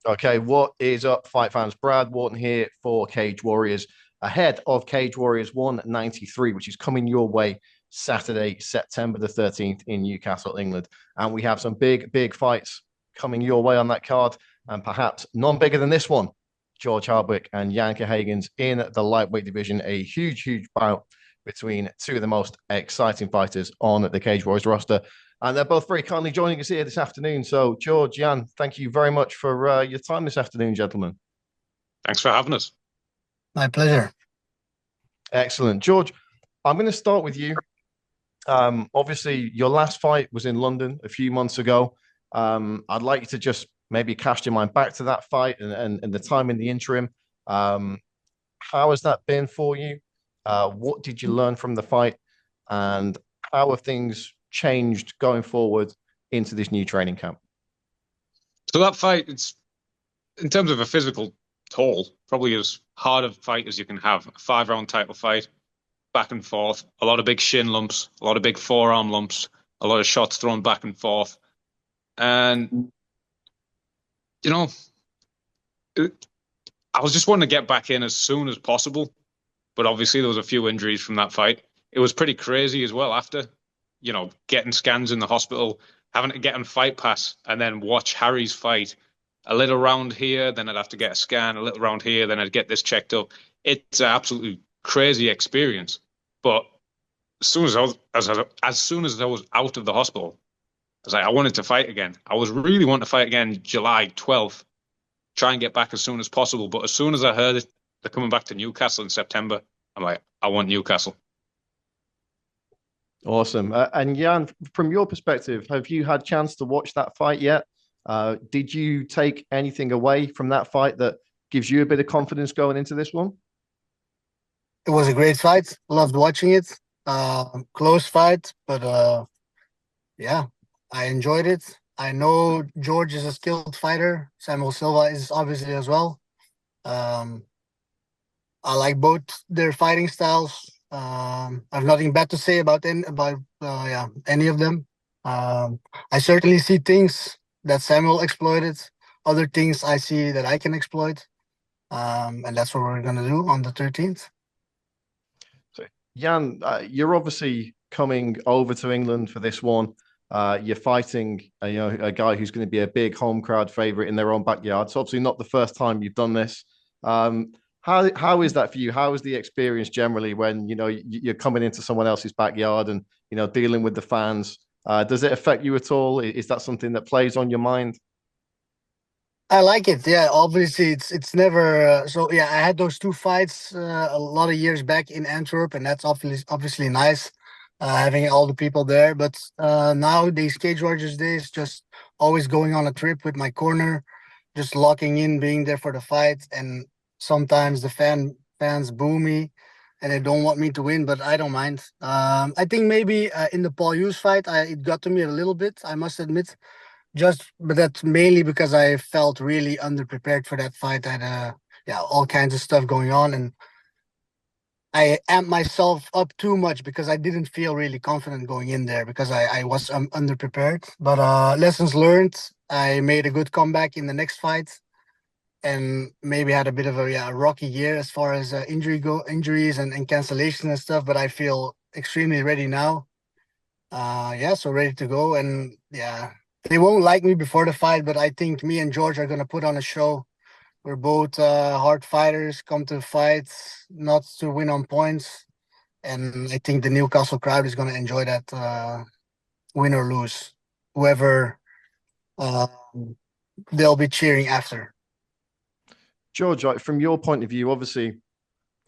Okay, what is up, fight fans? Brad Wharton here for Cage Warriors, ahead of Cage Warriors 193, which is coming your way Saturday, September the 13th in Newcastle, England. And we have some big fights coming your way on that card, and perhaps none bigger than this one. George Hardwick and Jan Quaeyhaegens in the lightweight division, a huge bout between two of the most exciting fighters on the Cage Warriors roster. And they're both very kindly joining us here this afternoon. So, George, Jan, thank you very much for your time this afternoon, gentlemen. Thanks for having us. My pleasure. Excellent. George, I'm going to start with you. Obviously, your last fight was in London a few months ago. I'd like you to just maybe cast your mind back to that fight and the time in the interim. How has that been for you? What did you learn from the fight? And how have things changed going forward into this new training camp? So that fight, it's in terms of a physical toll, probably as hard a fight as you can have. A 5-round title fight, back and forth, a lot of big shin lumps, a lot of big forearm lumps, a lot of shots thrown back and forth. And, you know, I was just wanting to get back in as soon as possible. But obviously there was a few injuries from that fight. It was pretty crazy as well after, getting scans in the hospital, having to get on Fight Pass and then watch Harry's fight. A little round here, then I'd have to get a scan, a little round here, then I'd get this checked up. It's an absolutely crazy experience. But as soon as I was out of the hospital, I was like, I wanted to fight again. I was really wanting to fight again July 12th, try and get back as soon as possible. But as soon as I heard it, they're coming back to Newcastle in September, I'm like, I want Newcastle. Awesome. And Jan, from your perspective, have you had a chance to watch that fight yet? Did you take anything away from that fight that gives you a bit of confidence going into this one? It was a great fight. Loved watching it. Close fight, but yeah, I enjoyed it. I know George is a skilled fighter. Samuel Silva is obviously as well. I like both their fighting styles. I've nothing bad to say about any of them. I certainly see things that Samuel exploited, other things I see that I can exploit, and that's what we're gonna do on the 13th. So, Jan, you're obviously coming over to England for this one. You're fighting, a guy who's going to be a big home crowd favorite in their own backyard. It's obviously not the first time you've done this. How is that for you? How is the experience generally when you're coming into someone else's backyard and dealing with the fans? Does it affect you at all? Is that something that plays on your mind? I like it. Yeah, obviously it's never so. Yeah, I had those two fights a lot of years back in Antwerp, and that's obviously nice having all the people there. But nowadays, Cage Warriors days, just always going on a trip with my corner, just locking in, being there for the fight, and sometimes the fans boo me and they don't want me to win, but I don't mind. I think maybe in the Paul Hughes fight, it got to me a little bit, I must admit. But that's mainly because I felt really underprepared for that fight. I had all kinds of stuff going on, and I amped myself up too much because I didn't feel really confident going in there because I was underprepared. But lessons learned. I made a good comeback in the next fight, and maybe had a bit of a rocky year as far as injuries and cancellation and stuff. But I feel extremely ready now. So ready to go. And yeah, they won't like me before the fight, but I think me and George are gonna put on a show. We're both hard fighters, come to fights, not to win on points. And I think the Newcastle crowd is gonna enjoy that, win or lose, whoever they'll be cheering after. George, from your point of view, obviously,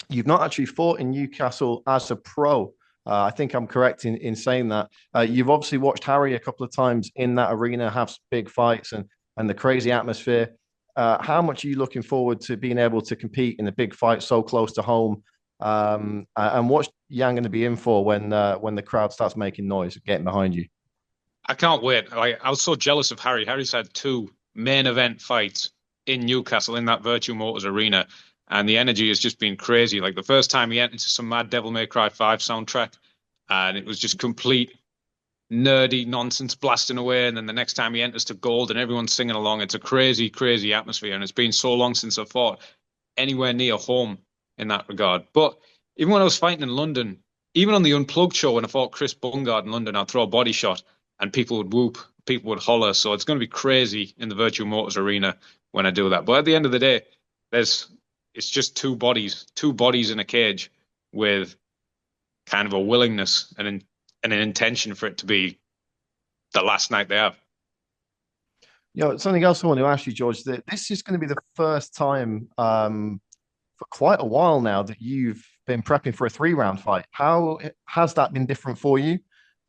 you've not actually fought in Newcastle as a pro. I think I'm correct in saying that. You've obviously watched Harry a couple of times in that arena, have big fights and the crazy atmosphere. How much are you looking forward to being able to compete in a big fight so close to home? And what's Jan going to be in for when the crowd starts making noise, getting behind you? I can't wait. I was so jealous of Harry. Harry's had 2 main event fights in Newcastle in that Virtue Motors arena, and the energy has just been crazy. Like the first time he entered into some Mad Devil May Cry 5 soundtrack, and it was just complete nerdy nonsense blasting away, and then the next time he enters to gold and everyone's singing along. It's a crazy, crazy atmosphere, and it's been so long since I fought anywhere near home in that regard. But even when I was fighting in London, even on the Unplugged show when I fought Chris Bungard in London, I'd throw a body shot and people would whoop, people would holler. So it's going to be crazy in the Virtual Motors arena when I do that. But at the end of the day, it's just two bodies in a cage with kind of a willingness and an intention for it to be the last night they have. Something else I want to ask you, George, that this is going to be the first time for quite a while now that you've been prepping for a 3-round fight. How has that been different for you?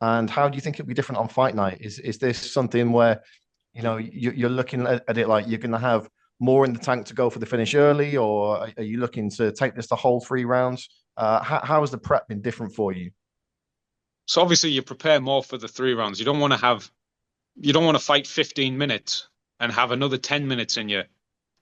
And how do you think it'll be different on fight night? Is this something where, you're looking at it like you're going to have more in the tank to go for the finish early, or are you looking to take this the whole 3 rounds? How has the prep been different for you? So obviously you prepare more for the 3 rounds. You don't want to fight 15 minutes and have another 10 minutes in you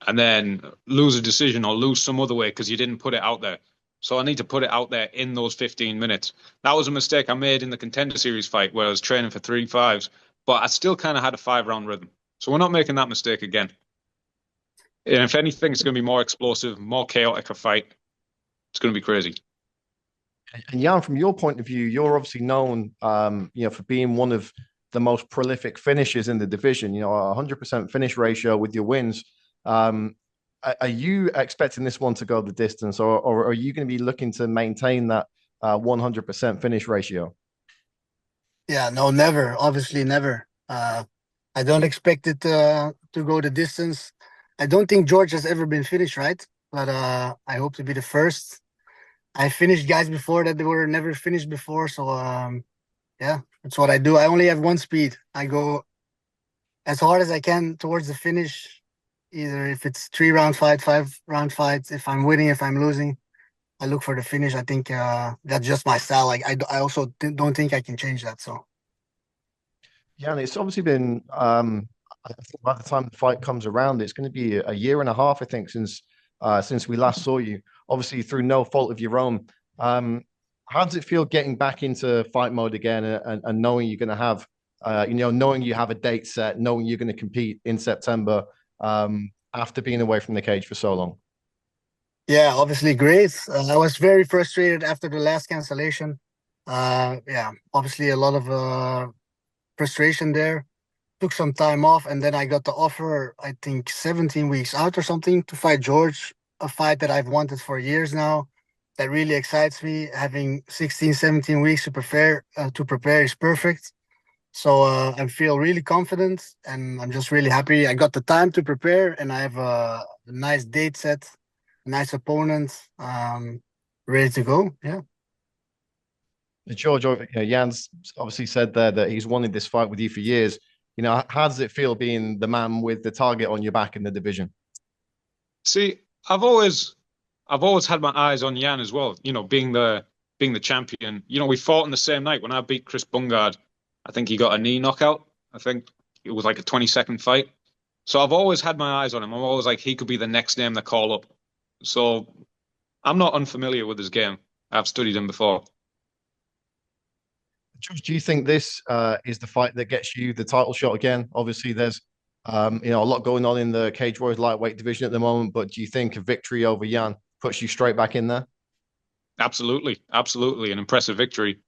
and then lose a decision or lose some other way because you didn't put it out there. So I need to put it out there in those 15 minutes. That was a mistake I made in the Contender Series fight where I was training for 3 5s, but I still kind of had a 5-round rhythm. So we're not making that mistake again. And if anything, it's going to be more explosive, more chaotic a fight. It's going to be crazy. And Jan, from your point of view, you're obviously known, for being one of the most prolific finishers in the division. 100% finish ratio with your wins. Are you expecting this one to go the distance, or are you going to be looking to maintain that 100% finish ratio? Yeah, no, never. Obviously, never. I don't expect it to go the distance. I don't think George has ever been finished, right? But I hope to be the first. I finished guys before that they were never finished before, so yeah, that's what I do. I only have one speed. I go as hard as I can towards the finish, either if it's 3-round fight, 5-round fights, if I'm winning, if I'm losing. I look for the finish. I think that's just my style. Like I also don't think I can change that. So Yeah, and it's obviously been. I think by the time the fight comes around, it's going to be a year and a half, I think, since we last saw you. Obviously, through no fault of your own. How does it feel getting back into fight mode again, and knowing you're going to have, knowing you have a date set, knowing you're going to compete in September, after being away from the cage for so long? yeah, obviously great. I was very frustrated after the last cancellation. Yeah, obviously a lot of frustration there. Took some time off, and then I got the offer, I think 17 weeks out or something, to fight George, a fight that I've wanted for years now. That really excites me. Having 16, 17 weeks to prepare is perfect. So I feel really confident, and I'm just really happy. I got the time to prepare, and I have a nice date set, nice opponent, ready to go. Yeah. George, Jan's obviously said there that he's wanted this fight with you for years. How does it feel being the man with the target on your back in the division? See, I've always had my eyes on Jan as well. Being the champion. We fought on the same night when I beat Chris Bungard. I think he got a knee knockout. I think it was like a 20-second fight. So I've always had my eyes on him. I'm always like, he could be the next name they call up. So I'm not unfamiliar with his game. I've studied him before. George, do you think this is the fight that gets you the title shot again? Obviously, there's a lot going on in the Cage Warriors lightweight division at the moment, but do you think a victory over Jan puts you straight back in there? Absolutely, absolutely, an impressive victory.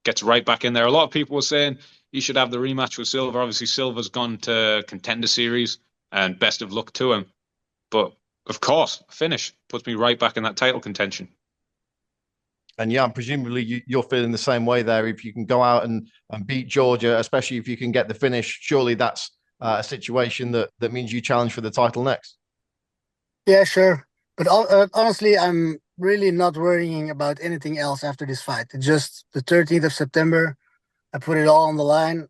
Gets right back in there. A lot of people were saying he should have the rematch with Silva. Obviously, Silva's gone to Contender Series, and best of luck to him. But of course, finish puts me right back in that title contention. And yeah, presumably you're feeling the same way there. If you can go out and beat Georgia, especially if you can get the finish, surely that's a situation that means you challenge for the title next. Yeah, sure. But honestly, I'm really not worrying about anything else after this fight. It's just the 13th of September. I put it all on the line.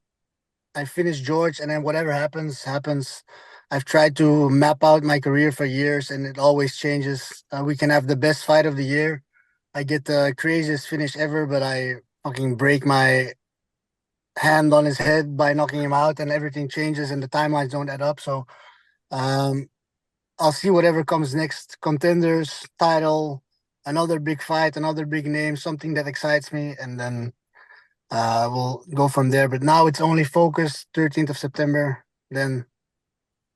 I finish George, and then whatever happens, happens. I've tried to map out my career for years, and it always changes. We can have the best fight of the year. I get the craziest finish ever, but I fucking break my hand on his head by knocking him out, and everything changes, and the timelines don't add up. So I'll see whatever comes next. Contenders, title, another big fight, another big name, something that excites me, and then we'll go from there. But now it's only focused 13th of September. Then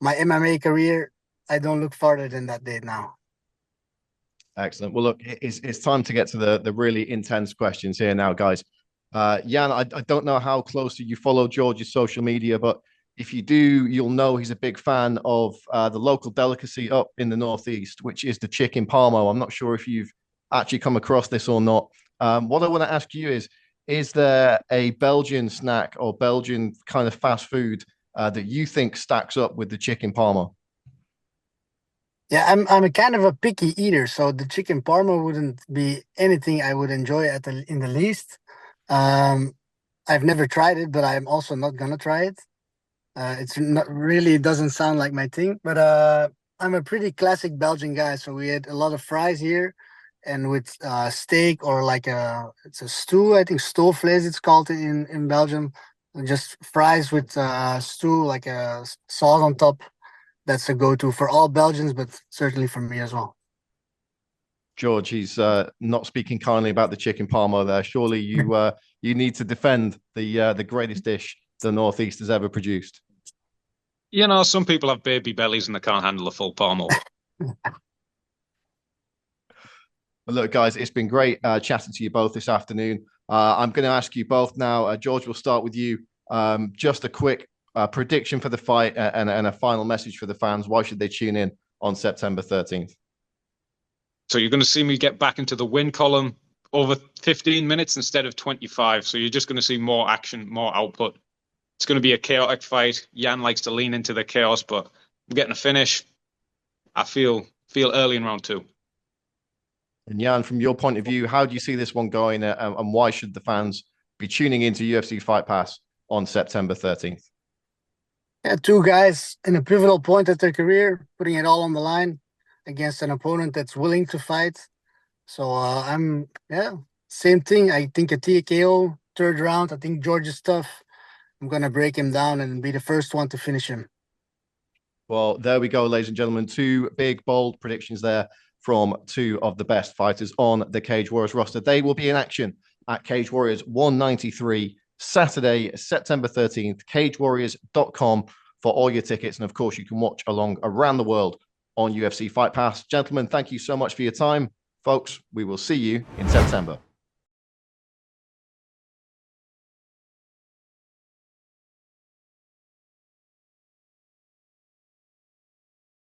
my MMA career, I don't look farther than that date now. Excellent. Well, look, it's time to get to the really intense questions here now, guys. Jan, I don't know how closely you follow George's social media, but if you do, you'll know he's a big fan of the local delicacy up in the Northeast, which is the chicken palmo. I'm not sure if you've actually come across this or not. What I want to ask you is there a Belgian snack or Belgian kind of fast food that you think stacks up with the chicken palmo? Yeah, I'm a kind of a picky eater, so the chicken parma wouldn't be anything I would enjoy in the least. I've never tried it, but I'm also not gonna try it. It's not really doesn't sound like my thing, but I'm a pretty classic Belgian guy, so we had a lot of fries here, and with steak or like it's a stew, I think stoofvlees it's called in Belgium. Just fries with stew, like a sauce on top. That's a go-to for all Belgians, but certainly for me as well. George, he's not speaking kindly about the chicken parmo there. Surely you need to defend the greatest dish the Northeast has ever produced. You know, some people have baby bellies and they can't handle a full palmo. Well, look, guys, it's been great chatting to you both this afternoon. I'm going to ask you both now. George, we'll start with you. Just a quick prediction for the fight and a final message for the fans. Why should they tune in on September 13th? So you're going to see me get back into the win column over 15 minutes instead of 25. So you're just going to see more action, more output. It's going to be a chaotic fight. Jan likes to lean into the chaos, but I'm getting a finish. I feel early in round 2. And Jan, from your point of view, how do you see this one going, and why should the fans be tuning into UFC Fight Pass on September 13th? Yeah, two guys in a pivotal point of their career, putting it all on the line against an opponent that's willing to fight. So same thing. I think a TKO, third round. I think George is tough. I'm going to break him down and be the first one to finish him. Well, there we go, ladies and gentlemen. Two big, bold predictions there from two of the best fighters on the Cage Warriors roster. They will be in action at Cage Warriors 193 Saturday, September 13th, cagewarriors.com for all your tickets. And of course, you can watch along around the world on UFC Fight Pass. Gentlemen, thank you so much for your time. Folks, we will see you in September.